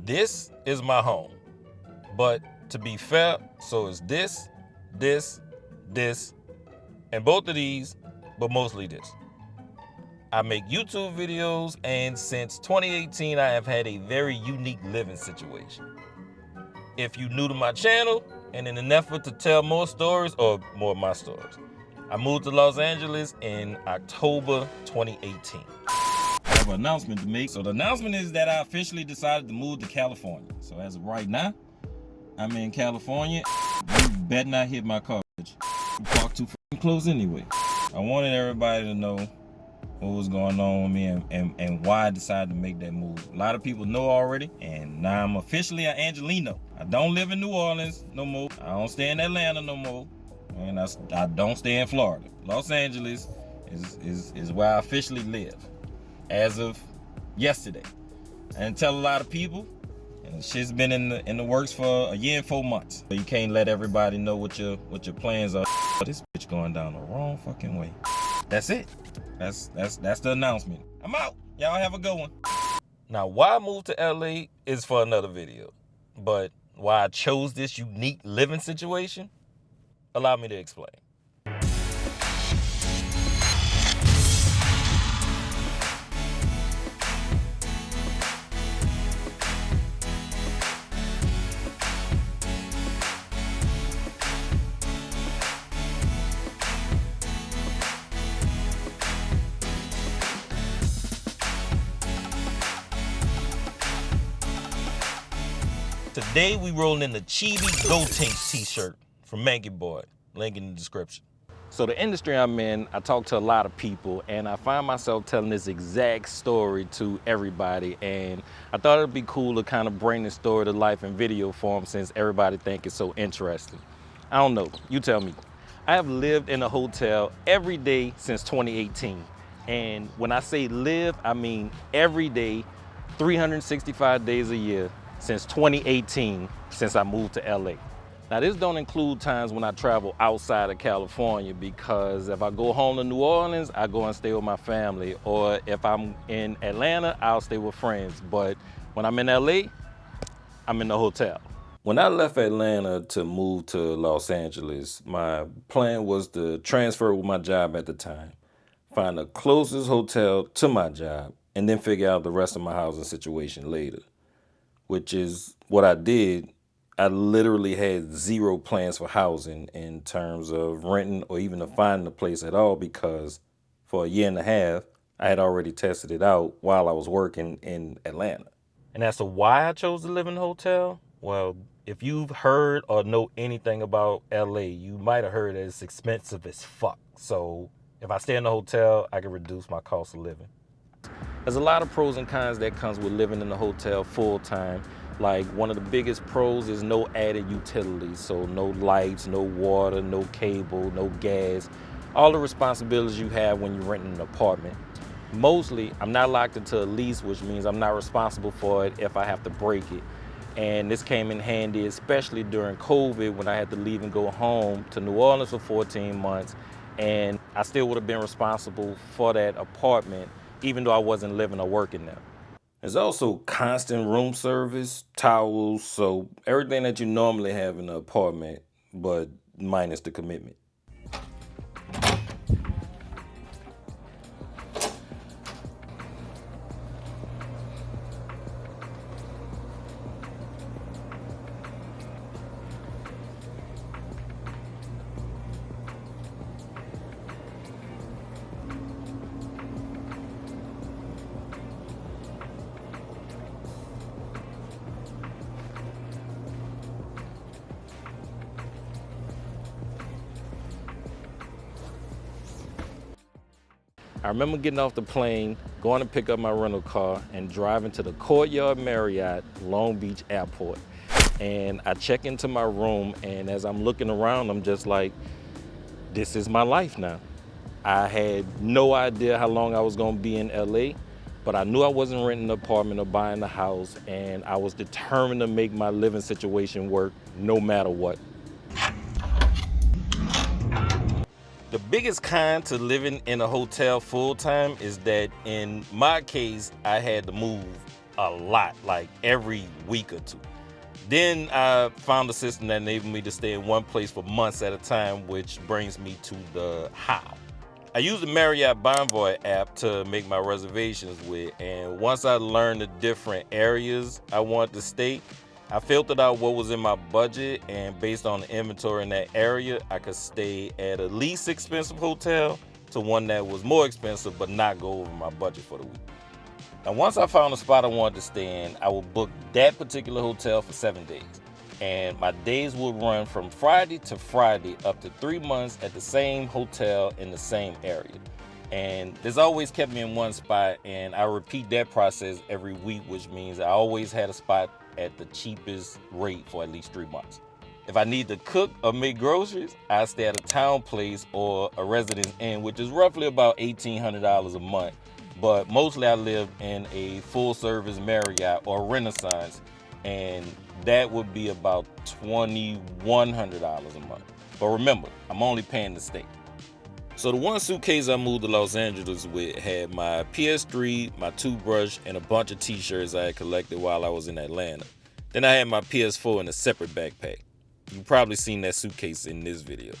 This is my home. But to be fair, so is this, and both of these, but mostly this. I make YouTube videos, and since 2018, I have had a very unique living situation. If you're new to my channel, and in an effort to tell more stories, or more of my stories, I moved to Los Angeles in October 2018. I have an announcement to make. So the announcement is that I officially decided to move to California. So as of right now, I'm in California. You better not hit my car. You park too close anyway. I wanted everybody to know what was going on with me and why I decided to make that move. A lot of people know already, and now I'm officially an Angelino. I don't live in New Orleans no more. I don't stay in Atlanta no more, and I don't stay in Florida. Los Angeles is where I officially live as of yesterday. I didn't tell a lot of people, and shit's been in the works for a year and 4 months. You can't let everybody know what your plans are. This bitch going down the wrong fucking way. That's it. That's the announcement. I'm out. Y'all have a good one. Now, why I moved to LA is for another video. But why I chose this unique living situation, allow me to explain. Today we rolling in the Chibi Go Tinks t-shirt from Manky Boy. Link in the description. So the industry I'm in, I talk to a lot of people, and I find myself telling this exact story to everybody, and I thought it'd be cool to kind of bring this story to life in video form since everybody think it's so interesting. I don't know, you tell me. I have lived in a hotel every day since 2018. And when I say live, I mean every day, 365 days a year, since 2018, since I moved to LA. Now this don't include times when I travel outside of California, because if I go home to New Orleans, I go and stay with my family, or if I'm in Atlanta, I'll stay with friends. But when I'm in LA, I'm in the hotel. When I left Atlanta to move to Los Angeles, my plan was to transfer with my job at the time, find the closest hotel to my job, and then figure out the rest of my housing situation later. Which is what I did. I literally had zero plans for housing in terms of renting or even to find a place at all, because for a year and a half, I had already tested it out while I was working in Atlanta. And as to why I chose to live in a hotel, well, if you've heard or know anything about LA, you might have heard that it's expensive as fuck. So if I stay in a hotel, I can reduce my cost of living. There's a lot of pros and cons that comes with living in a hotel full time. Like, one of the biggest pros is no added utilities. So no lights, no water, no cable, no gas. All the responsibilities you have when you're renting an apartment. Mostly, I'm not locked into a lease, which means I'm not responsible for it if I have to break it. And this came in handy, especially during COVID, when I had to leave and go home to New Orleans for 14 months. And I still would have been responsible for that apartment, even though I wasn't living or working there. There's also constant room service, towels, so everything that you normally have in an apartment, but minus the commitment. I remember getting off the plane, going to pick up my rental car, and driving to the Courtyard Marriott, Long Beach Airport. And I check into my room, and as I'm looking around, I'm just like, this is my life now. I had no idea how long I was gonna be in LA, but I knew I wasn't renting an apartment or buying a house, and I was determined to make my living situation work no matter what. The biggest con to living in a hotel full time is that in my case, I had to move a lot, like every week or two. Then I found a system that enabled me to stay in one place for months at a time, which brings me to the how. I use the Marriott Bonvoy app to make my reservations with, and once I learned the different areas I wanted to stay, I filtered out what was in my budget, and based on the inventory in that area, I could stay at a least expensive hotel to one that was more expensive but not go over my budget for the week. Now, once I found a spot I wanted to stay in, I would book that particular hotel for 7 days. And my days would run from Friday to Friday up to 3 months at the same hotel in the same area. And this always kept me in one spot, and I repeat that process every week, which means I always had a spot at the cheapest rate for at least 3 months. If I need to cook or make groceries, I stay at a town place or a residence inn, which is roughly about $1,800 a month. But mostly I live in a full-service Marriott or Renaissance, and that would be about $2,100 a month. But remember, I'm only paying to stay. So the one suitcase I moved to Los Angeles with had my PS3, my toothbrush, and a bunch of t-shirts I had collected while I was in Atlanta. Then I had my PS4 in a separate backpack. You've probably seen that suitcase in this video.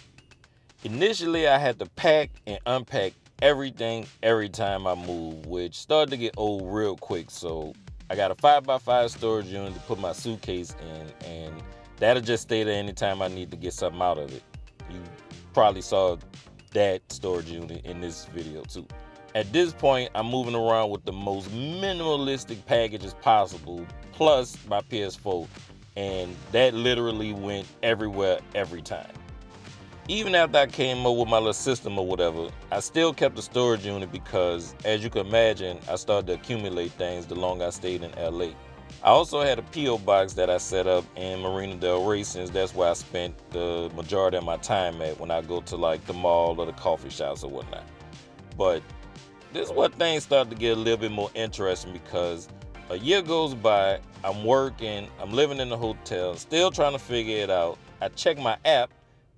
Initially, I had to pack and unpack everything every time I moved, which started to get old real quick. So I got a 5x5 storage unit to put my suitcase in, and that'll just stay there anytime I need to get something out of it. You probably saw that storage unit in this video too. At this point, I'm moving around with the most minimalistic packages possible, plus my PS4, and that literally went everywhere every time. Even after I came up with my little system or whatever, I still kept the storage unit because, as you can imagine, I started to accumulate things the longer I stayed in LA. I also had a P.O. box that I set up in Marina del Rey, since that's where I spent the majority of my time at when I go to like the mall or the coffee shops or whatnot. But this is where things started to get a little bit more interesting, because a year goes by, I'm working, I'm living in the hotel, still trying to figure it out. I check my app,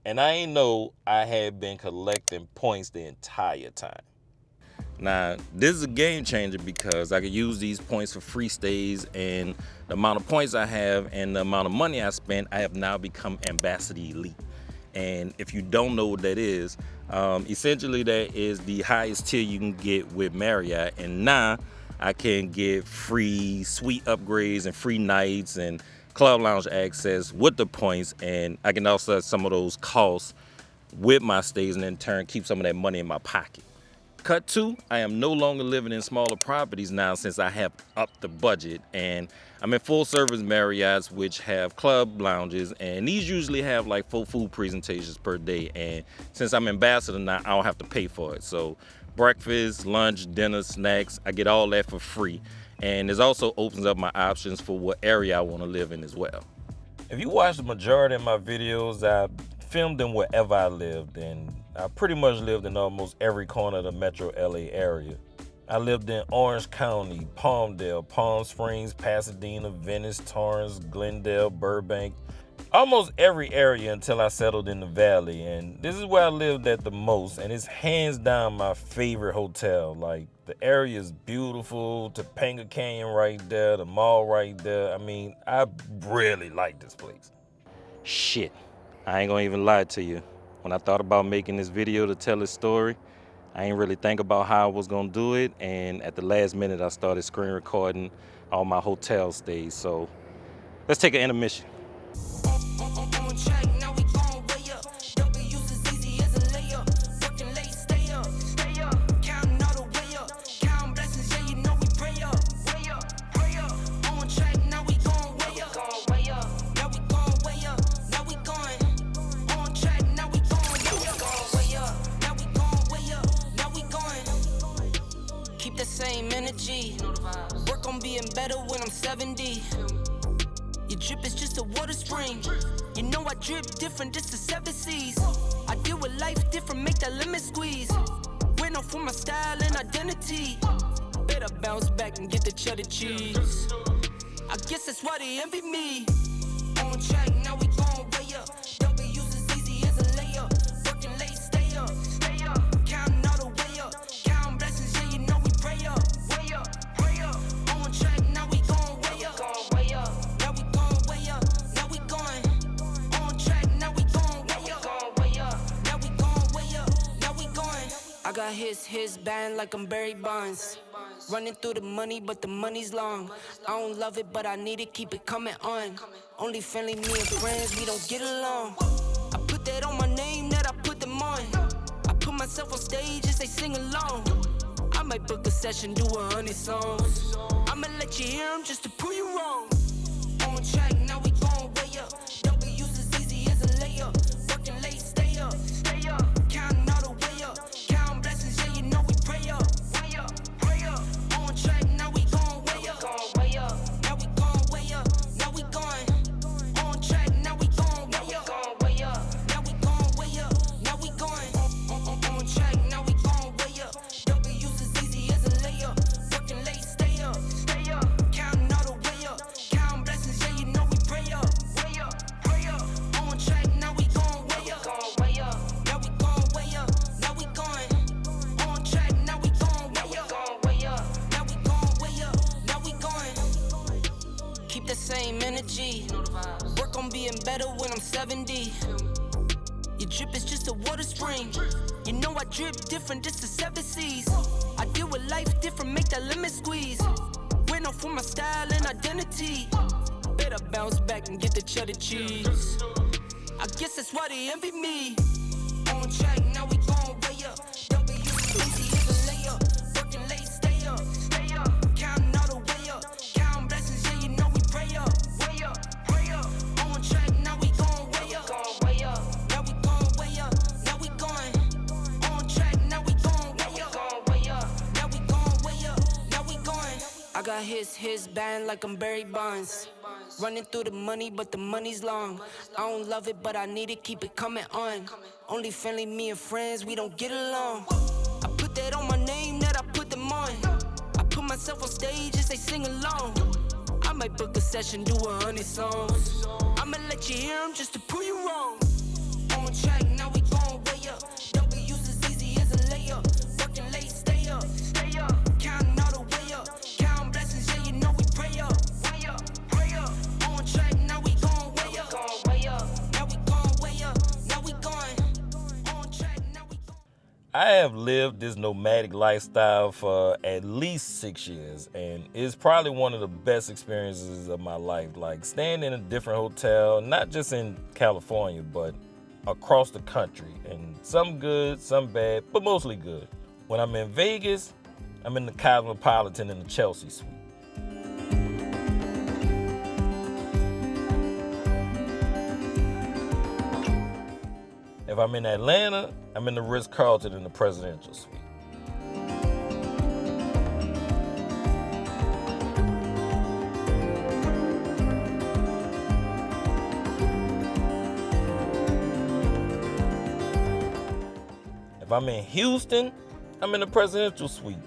and I ain't know I had been collecting points the entire time. Now, this is a game changer because I could use these points for free stays, and the amount of points I have and the amount of money I spent, I have now become Ambassador Elite. And if you don't know what that is, essentially that is the highest tier you can get with Marriott. And now I can get free suite upgrades and free nights and club lounge access with the points, and I can also have some of those costs with my stays and in turn keep some of that money in my pocket. Cut two, I am no longer living in smaller properties now since I have upped the budget, and I'm in full service Marriotts, which have club lounges, and these usually have like 4 food presentations per day. And since I'm ambassador now, I don't have to pay for it. So breakfast, lunch, dinner, snacks, I get all that for free. And this also opens up my options for what area I want to live in as well. If you watch the majority of my videos, I filmed them wherever I lived, and I pretty much lived in almost every corner of the metro LA area. I lived in Orange County, Palmdale, Palm Springs, Pasadena, Venice, Torrance, Glendale, Burbank, almost every area until I settled in the Valley. And this is where I lived at the most, and it's hands down my favorite hotel. Like, the area is beautiful, Topanga Canyon right there, the mall right there. I mean, I really like this place. Shit, I ain't gonna even lie to you. When I thought about making this video to tell this story, I ain't really think about how I was gonna do it, and at the last minute I started screen recording all my hotel stays. So let's take an intermission. Same energy. Work on being better when I'm 70. Your drip is just a water spring. You know I drip different, just the 7 seas. I deal with life different, make that limit squeeze. Went off for my style and identity. Better bounce back and get the cheddar cheese. I guess that's why they envy me. On track, now we going way up. W's as easy as a layup. Working late, stay up. Counting all the way up. Counting blessings, yeah, you know we pray up. Way up, on track, now we going I got his band like I'm Barry Bonds. Running through the money, but the money's long. I don't love it, but I need it, keep it coming on. Only friendly, me and friends, we don't get along. I put that on my name, that I put them on. I put myself on stage as they sing along. I might book a session, do 100 songs. I'ma let you hear them just to prove you wrong. On track, now we going way up. W's as easy as a layup. Working late, stay up. Counting all the way up. Counting blessings, yeah, you know we pray up. Pray up. On track, now we going way up. Now we going way up. Now we going. On track, now we going way up. Now we going way up. Now we going. On track, now we going way up. W's as easy as a layup. Working late, stay up. Counting all the way up. Counting blessings, yeah, you know we pray up. Pray up. On track, now we going way up. Now we going way up. Now we going. On track, now we going way up. Now we going way up. Now we going. Keep the same energy. Work on being better when I'm 70. Your drip is just a water spring. You know I drip different, just the 7 seas. I deal with life different, make that limit squeeze. Went off for my style and identity. Better bounce back and get the cheddar cheese. I guess that's why they envy me. On track, now we going way up. W easy as a layup. Working late, stay up. Counting all the way up. Counting blessings, yeah, you know we pray up. Pray up. On track, now we going way up. Now we going way up. Now we going. On track, now we going way up. Now we going way up. Now we going. I got his band like I'm Barry Bonds. Running through the money, but the money's long. I don't love it, but I need it, keep it coming on. Only friendly, me and friends, we don't get along. I put that on my name, that I put them on. I put myself on stage as they sing along. I might book a session, do 100 songs. I'ma let you hear them just to prove you wrong. On track, now we going way up. W's as easy as a layup. Working late, stay up. Counting all the way up. Counting blessings, yeah, you know we pray up. Pray up. On track, now we going way up. Now we going way up. Now we going. On track, now we going. I have lived this nomadic lifestyle for at least 6 years, and it's probably one of the best experiences of my life. Like staying in a different hotel, not just in California, but across the country, and some good, some bad, but mostly good. When I'm in Vegas, I'm in the Cosmopolitan in the Chelsea suite. If I'm in Atlanta, I'm in the Ritz-Carlton in the Presidential suite. If I'm in Houston, I'm in the Presidential suite.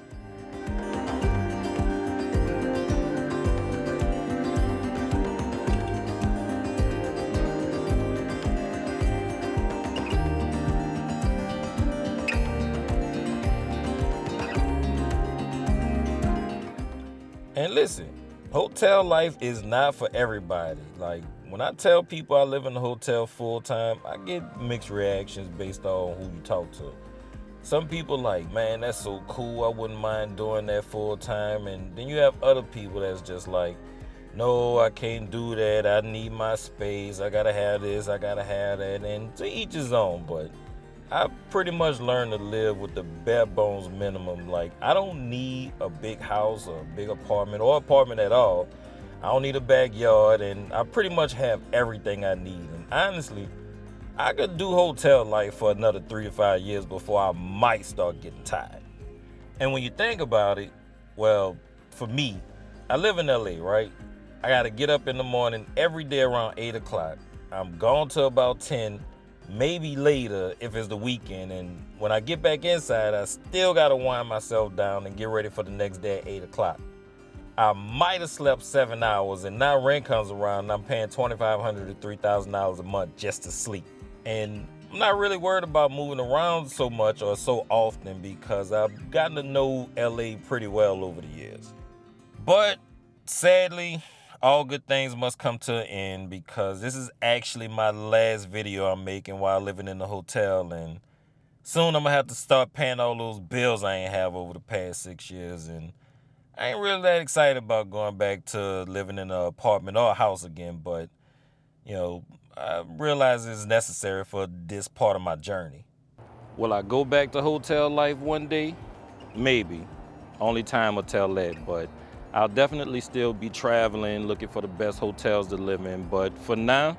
And listen, hotel life is not for everybody. Like, when I tell people I live in a hotel full time, I get mixed reactions based on who you talk to. Some people like, man, that's so cool, I wouldn't mind doing that full time. And then you have other people that's just like, no, I can't do that, I need my space, I gotta have this, I gotta have that. And to each his own, but I pretty much learned to live with the bare bones minimum. Like, I don't need a big house or a big apartment or apartment at all. I don't need a backyard, and I pretty much have everything I need. And honestly, I could do hotel life for another 3 to 5 years before I might start getting tired. And when you think about it, well, for me, I live in LA, right? I gotta get up in the morning every day around 8 o'clock. I'm gone till about 10, maybe later if it's the weekend. And when I get back inside, I still gotta wind myself down and get ready for the next day at 8 o'clock. I might have slept 7 hours, and now rent comes around and I'm paying $2,500 to $3,000 a month just to sleep. And I'm not really worried about moving around so much or so often because I've gotten to know LA pretty well over the years. But sadly, all good things must come to an end because this is actually my last video I'm making while living in the hotel. And Soon I'm gonna have to start paying all those bills I ain't have over the past 6 years, and I ain't really that excited about going back to living in an apartment or a house again, but, I realize it's necessary for this part of my journey. Will I go back to hotel life one day? Maybe. Only time will tell that, but I'll definitely still be traveling, looking for the best hotels to live in. But for now,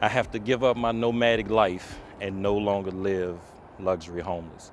I have to give up my nomadic life and no longer live luxury homeless.